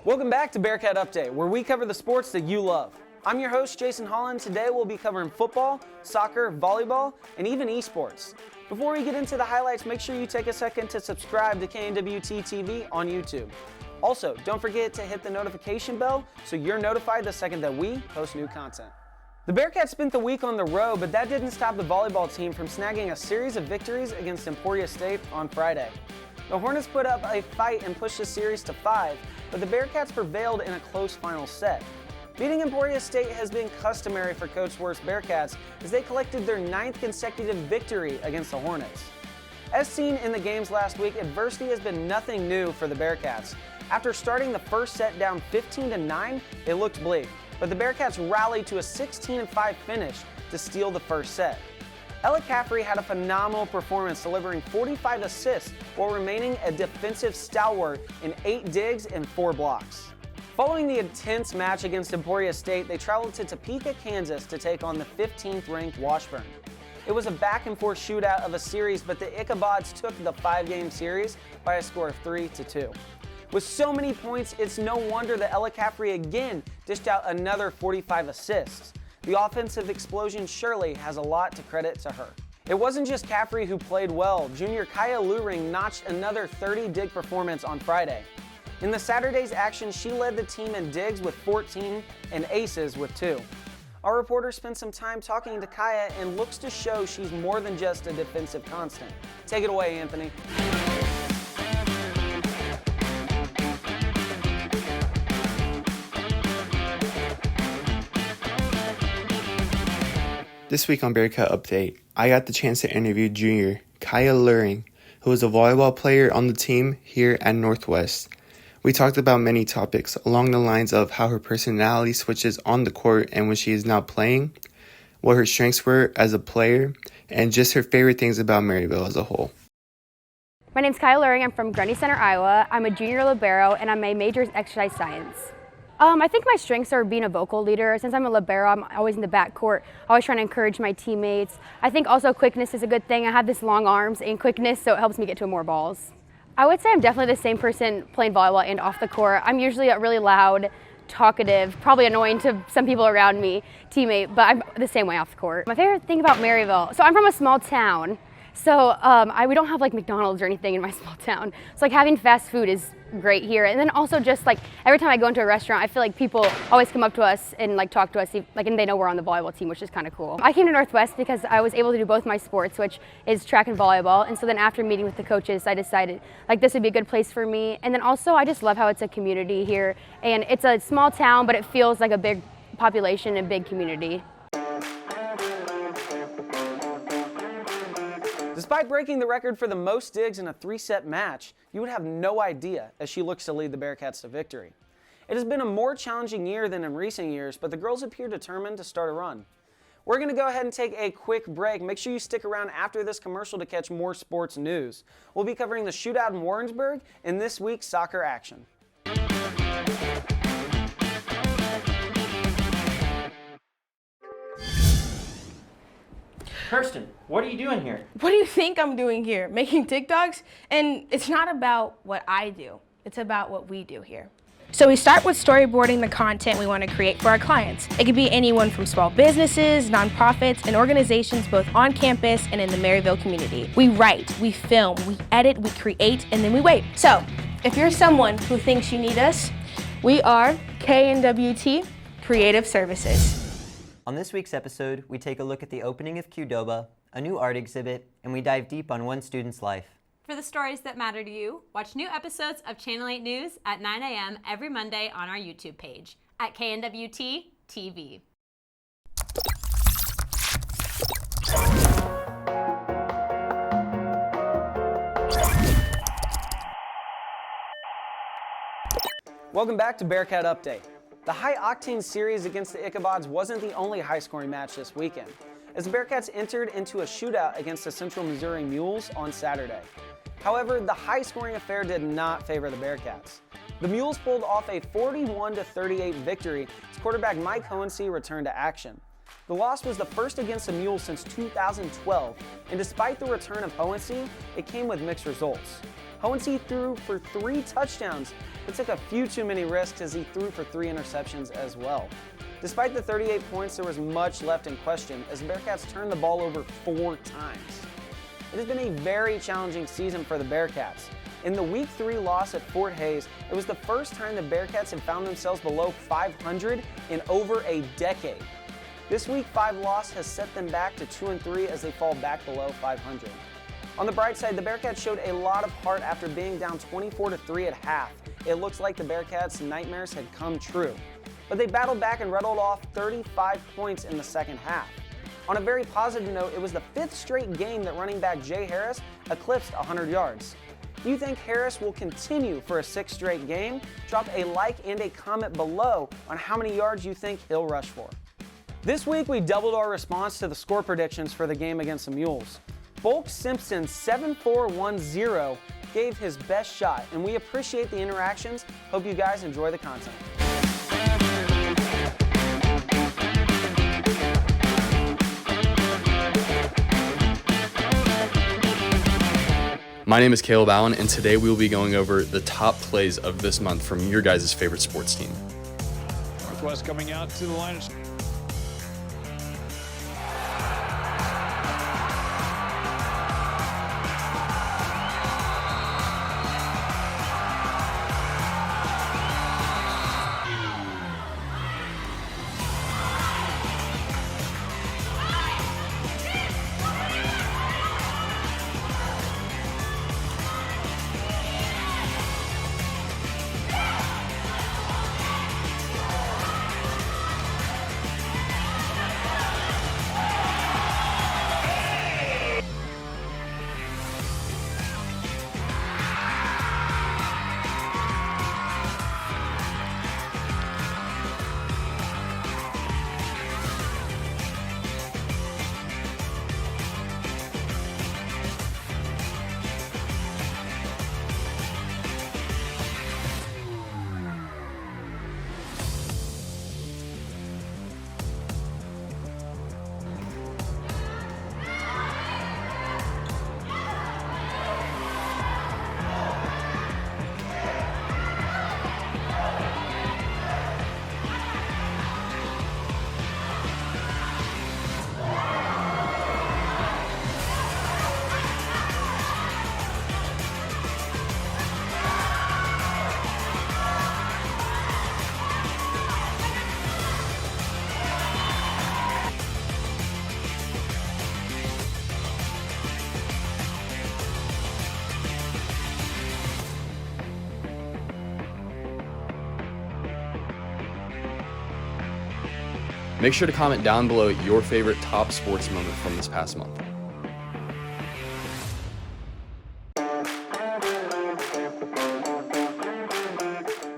Welcome back to Bearcat Update, where we cover the sports that you love. I'm your host, Jason Holland. Today we'll be covering football, soccer, volleyball, and even esports. Before we get into the highlights, make sure you take a second to subscribe to KNWT TV on YouTube. Also, don't forget to hit the notification bell so you're notified the second that we post new content. The Bearcats spent the week on the road, but that didn't stop the volleyball team from snagging a series of victories against Emporia State on Friday. The Hornets put up a fight and pushed the series to 5, but the Bearcats prevailed in a close final set. Beating Emporia State has been customary for Coach Worth's Bearcats as they collected their 9th consecutive victory against the Hornets. As seen in the games last week, adversity has been nothing new for the Bearcats. After starting the first set down 15-9, it looked bleak, but the Bearcats rallied to a 16-5 finish to steal the first set. Ella Caffrey had a phenomenal performance, delivering 45 assists while remaining a defensive stalwart in 8 digs and 4 blocks. Following the intense match against Emporia State, they traveled to Topeka, Kansas to take on the 15th-ranked Washburn. It was a back-and-forth shootout of a series, but the Ichabods took the 5-game series by a score of 3-2. With so many points, it's no wonder that Ella Caffrey again dished out another 45 assists. The offensive explosion surely has a lot to credit to her. It wasn't just Caffrey who played well. Junior Kyah Luhring notched another 30-dig performance on Friday. In the Saturday's action, she led the team in digs with 14 and aces with 2. Our reporter spent some time talking to Kyah and looks to show she's more than just a defensive constant. Take it away, Anthony. This week on Bearcat Update, I got the chance to interview junior Kyah Luhring, who is a volleyball player on the team here at Northwest. We talked about many topics along the lines of how her personality switches on the court and when she is not playing, what her strengths were as a player, and just her favorite things about Maryville as a whole. My name's Kyah Luhring. I'm from Grundy Center, Iowa. I'm a junior libero and my major is exercise science. I think my strengths are being a vocal leader. Since I'm a libero, I'm always in the backcourt, always trying to encourage my teammates. I think also quickness is a good thing. I have this long arms and quickness, so it helps me get to more balls. I would say I'm definitely the same person playing volleyball and off the court. I'm usually a really loud, talkative, probably annoying to some people around me, teammate, but I'm the same way off the court. My favorite thing about Maryville, so I'm from a small town, so we don't have like McDonald's or anything in my small town. So like having fast food is great here. And then also just like every time I go into a restaurant, I feel like people always come up to us and like talk to us, like, and they know we're on the volleyball team, which is kind of cool. I came to Northwest because I was able to do both my sports, which is track and volleyball. And so then after meeting with the coaches, I decided like this would be a good place for me. And then also I just love how it's a community here, and it's a small town, but it feels like a big population and big community. Despite breaking the record for the most digs in a 3-set match, you would have no idea as she looks to lead the Bearcats to victory. It has been a more challenging year than in recent years, but the girls appear determined to start a run. We're going to go ahead and take a quick break. Make sure you stick around after this commercial to catch more sports news. We'll be covering the shootout in Warrensburg and this week's soccer action. Kirsten, what are you doing here? What do you think I'm doing here? Making TikToks? And it's not about what I do. It's about what we do here. So we start with storyboarding the content we want to create for our clients. It could be anyone from small businesses, nonprofits, and organizations both on campus and in the Maryville community. We write, we film, we edit, we create, and then we wait. So if you're someone who thinks you need us, we are KNWT Creative Services. On this week's episode, we take a look at the opening of Qdoba, a new art exhibit, and we dive deep on one student's life. For the stories that matter to you, watch new episodes of Channel 8 News at 9 a.m. every Monday on our YouTube page at KNWT TV. Welcome back to Bearcat Update. The high-octane series against the Ichabods wasn't the only high-scoring match this weekend, as the Bearcats entered into a shootout against the Central Missouri Mules on Saturday. However, the high-scoring affair did not favor the Bearcats. The Mules pulled off a 41-38 victory as quarterback Mike returned to action. The loss was the first against the Mules since 2012, and despite the return of Hohensee, it came with mixed results. Holland threw for 3 touchdowns, but took a few too many risks as he threw for 3 interceptions as well. Despite the 38 points, there was much left in question as the Bearcats turned the ball over 4 times. It has been a very challenging season for the Bearcats. In the Week 3 loss at Fort Hays, it was the first time the Bearcats have found themselves below 500 in over a decade. This Week 5 loss has set them back to 2-3 as they fall back below 500. On the bright side, the Bearcats showed a lot of heart after being down 24-3 at half. It looks like the Bearcats' nightmares had come true. But they battled back and rattled off 35 points in the second half. On a very positive note, it was the 5th straight game that running back Jay Harris eclipsed 100 yards. If you think Harris will continue for a 6th straight game, drop a like and a comment below on how many yards you think he'll rush for. This week we doubled our response to the score predictions for the game against the Mules. Bulk Simpson 7410 gave his best shot, and we appreciate the interactions. Hope you guys enjoy the content. My name is Caleb Allen, and today we will be going over the top plays of this month from your guys' favorite sports team. Northwest coming out to the line of Make sure to comment down below your favorite top sports moment from this past month.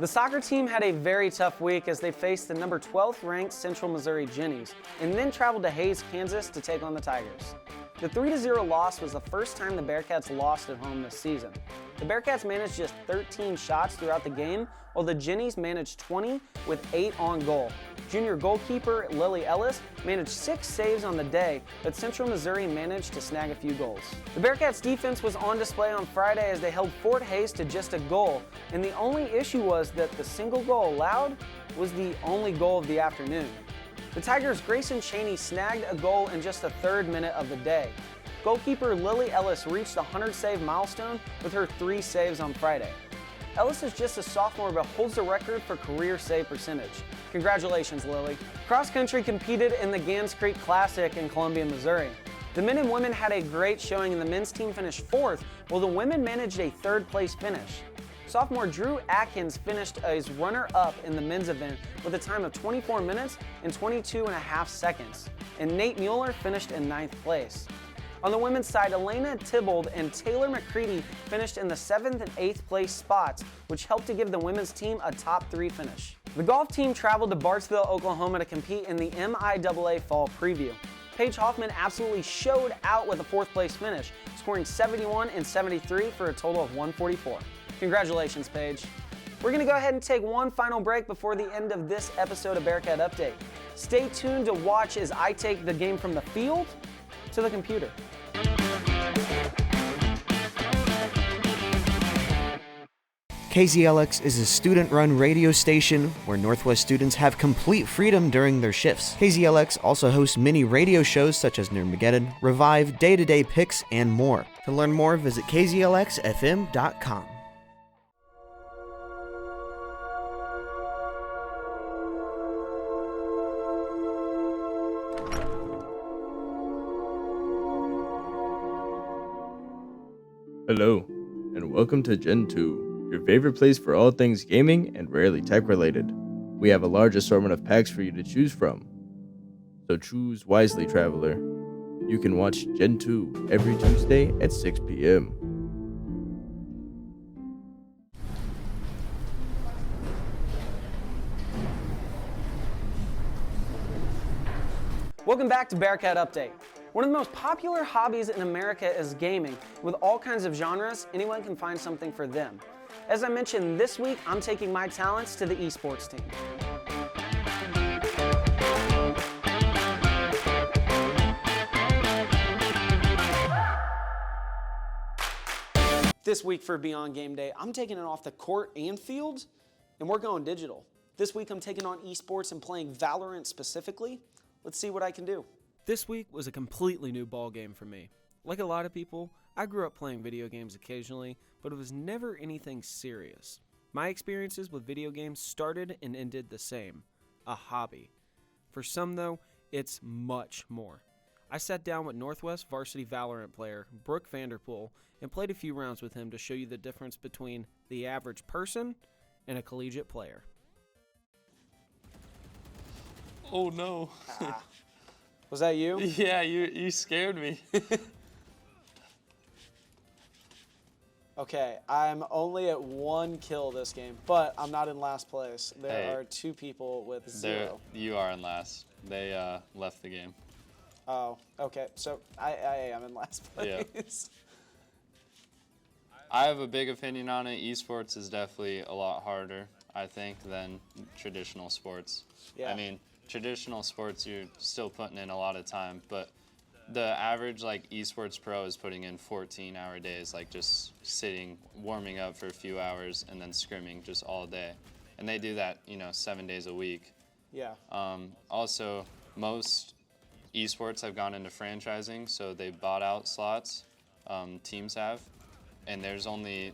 The soccer team had a very tough week as they faced the number 12th ranked Central Missouri Jennies and then traveled to Hays, Kansas to take on the Tigers. The 3-0 loss was the first time the Bearcats lost at home this season. The Bearcats managed just 13 shots throughout the game, while the Jennies managed 20 with 8 on goal. Junior goalkeeper Lily Ellis managed 6 saves on the day, but Central Missouri managed to snag a few goals. The Bearcats' defense was on display on Friday as they held Fort Hays to just a goal, and the only issue was that the single goal allowed was the only goal of the afternoon. The Tigers' Grayson Chaney snagged a goal in just the 3rd minute of the day. Goalkeeper Lily Ellis reached the 100-save milestone with her 3 saves on Friday. Ellis is just a sophomore but holds the record for career save percentage. Congratulations, Lily. Cross country competed in the Gans Creek Classic in Columbia, Missouri. The men and women had a great showing and the men's team finished 4th, while the women managed a 3rd place finish. Sophomore Drew Atkins finished as runner-up in the men's event with a time of 24 minutes and 22.5 seconds, and Nate Mueller finished in 9th place. On the women's side, Elena Tybbold and Taylor McCready finished in the 7th and 8th place spots, which helped to give the women's team a top 3 finish. The golf team traveled to Bartsville, Oklahoma to compete in the MIAA Fall Preview. Paige Hoffman absolutely showed out with a 4th place finish, scoring 71 and 73 for a total of 144. Congratulations, Paige. We're going to go ahead and take one final break before the end of this episode of Bearcat Update. Stay tuned to watch as I take the game from the field to the computer. KZLX is a student-run radio station where Northwest students have complete freedom during their shifts. KZLX also hosts mini radio shows such as Nermageddon, Revive, Day-to-Day Picks, and more. To learn more, visit kzlxfm.com. Hello, and welcome to Gen 2, your favorite place for all things gaming and rarely tech related. We have a large assortment of packs for you to choose from, so choose wisely, traveler. You can watch Gen 2 every Tuesday at 6 p.m. Welcome back to Bearcat Update. One of the most popular hobbies in America is gaming. With all kinds of genres, anyone can find something for them. As I mentioned, this week I'm taking my talents to the esports team. This week for Beyond Game Day, I'm taking it off the court and field, and we're going digital. This week I'm taking on esports and playing Valorant specifically. Let's see what I can do. This week was a completely new ball game for me. Like a lot of people, I grew up playing video games occasionally, but it was never anything serious. My experiences with video games started and ended the same, a hobby. For some though, it's much more. I sat down with Northwest varsity Valorant player Brooke Vanderpool and played a few rounds with him to show you the difference between the average person and a collegiate player. Oh no. Was that you? Yeah, you scared me. Okay, I'm only at 1 kill this game, but I'm not in last place. There are 2 people with 0. You are in last. They left the game. Oh, okay. So I am in last place. Yeah. I have a big opinion on it. Esports is definitely a lot harder, I think, than traditional sports. Yeah. I mean, traditional sports, you're still putting in a lot of time, but the average esports pro is putting in 14-hour days, just sitting, warming up for a few hours, and then scrimming just all day. And they do that, 7 days a week. Yeah. Also, most esports have gone into franchising, so they bought out slots, teams have, and there's only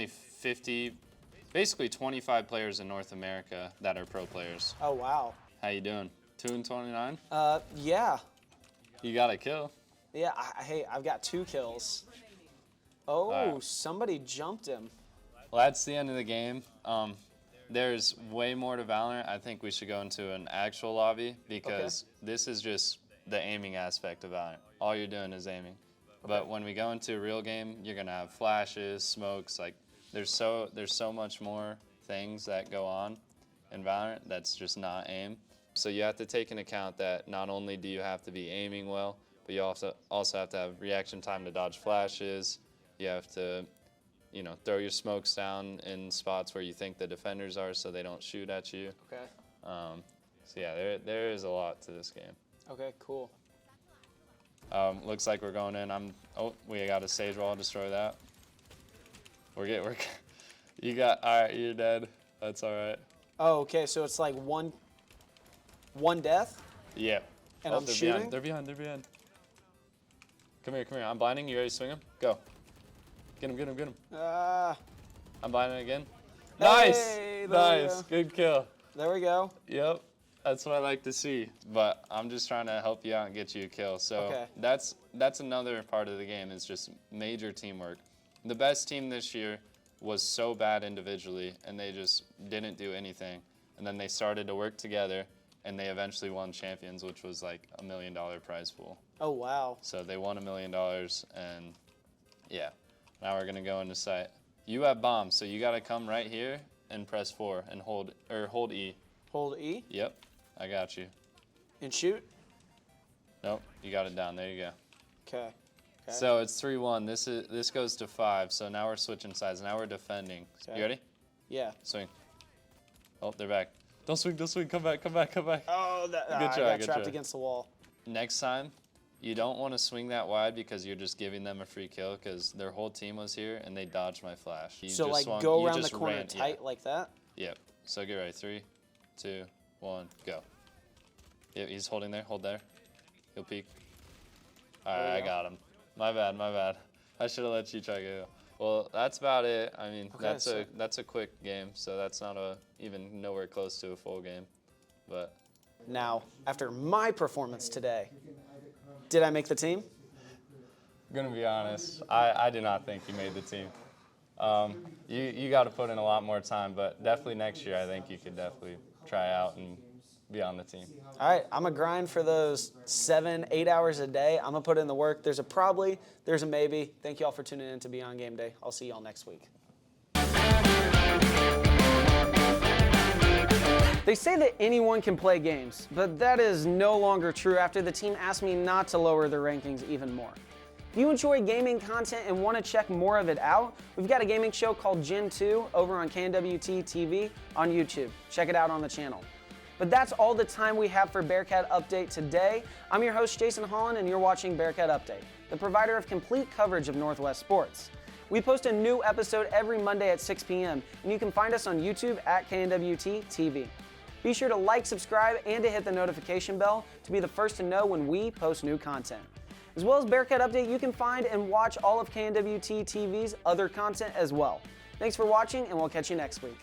50, basically 25 players in North America that are pro players. Oh, wow. How you doing? 2-29? Yeah. You got a kill. Yeah, hey, I've got 2 kills. Oh, right. Somebody jumped him. Well, that's the end of the game. There's way more to Valorant. I think we should go into an actual lobby because this is just the aiming aspect of Valorant. All you're doing is aiming. But when we go into a real game, you're gonna have flashes, smokes. There's so much more things that go on in Valorant that's just not aim. So you have to take into account that not only do you have to be aiming well, but you also have to have reaction time to dodge flashes. You have to, throw your smokes down in spots where you think the defenders are so they don't shoot at you. Okay. So yeah, there is a lot to this game. Okay, cool. Looks like we're going in. We got a stage wall. Destroy that. All right, you're dead. That's all right. Oh, okay, so it's one death? Yeah. And I'm shooting? They're behind. Come here. I'm blinding. You ready to swing him? Go. Get him. I'm blinding again. Nice. Hey, nice. Good kill. There we go. Yep. That's what I like to see. But I'm just trying to help you out and get you a kill. So that's another part of the game is just major teamwork. The best team this year was so bad individually, and they just didn't do anything. And then they started to work together, and they eventually won champions, which was $1 million prize pool. Oh, wow. So they won $1 million, and yeah. Now we're gonna go into site. You have bombs, so you gotta come right here and press 4 and hold E. Hold E? Yep, I got you. And shoot? Nope, you got it down. There you go. Okay. So it's 3-1. This goes to 5. So now we're switching sides. Now we're defending. You ready? Yeah. Swing. Oh, they're back. Don't swing. Come back. Oh, Good I try. got trapped against the wall. Next time, You don't want to swing that wide because you're just giving them a free kill because their whole team was here and they dodged my flash. So like go around the corner tight like that? Yep. So get ready. 3, 2, 1, go. Yep, he's holding there. Hold there. He'll peek. All right, I got him. My bad. I should have let you try to go. Well, that's about it. I mean, Okay, that's a quick game, so that's not even nowhere close to a full game. But now, after my performance today, did I make the team? I'm gonna be honest, I did not think you made the team. You got to put in a lot more time, but definitely next year I think you could definitely try out and be on the team. All right, I'm gonna grind for those 7-8 hours a day. I'm gonna put in the work. There's a probably, there's a maybe. Thank you all for tuning in to Beyond Game Day. I'll see y'all next week. They say that anyone can play games, but that is no longer true after the team asked me not to lower their rankings even more. If you enjoy gaming content and want to check more of it out, we've got a gaming show called Gen 2 over on KNWT TV on YouTube. Check it out on the channel. But that's all the time we have for Bearcat Update today. I'm your host, Jason Holland, and you're watching Bearcat Update, the provider of complete coverage of Northwest sports. We post a new episode every Monday at 6 p.m., and you can find us on YouTube at KNWT TV. Be sure to like, subscribe, and to hit the notification bell to be the first to know when we post new content. As well as Bearcat Update, you can find and watch all of KNWT TV's other content as well. Thanks for watching, and we'll catch you next week.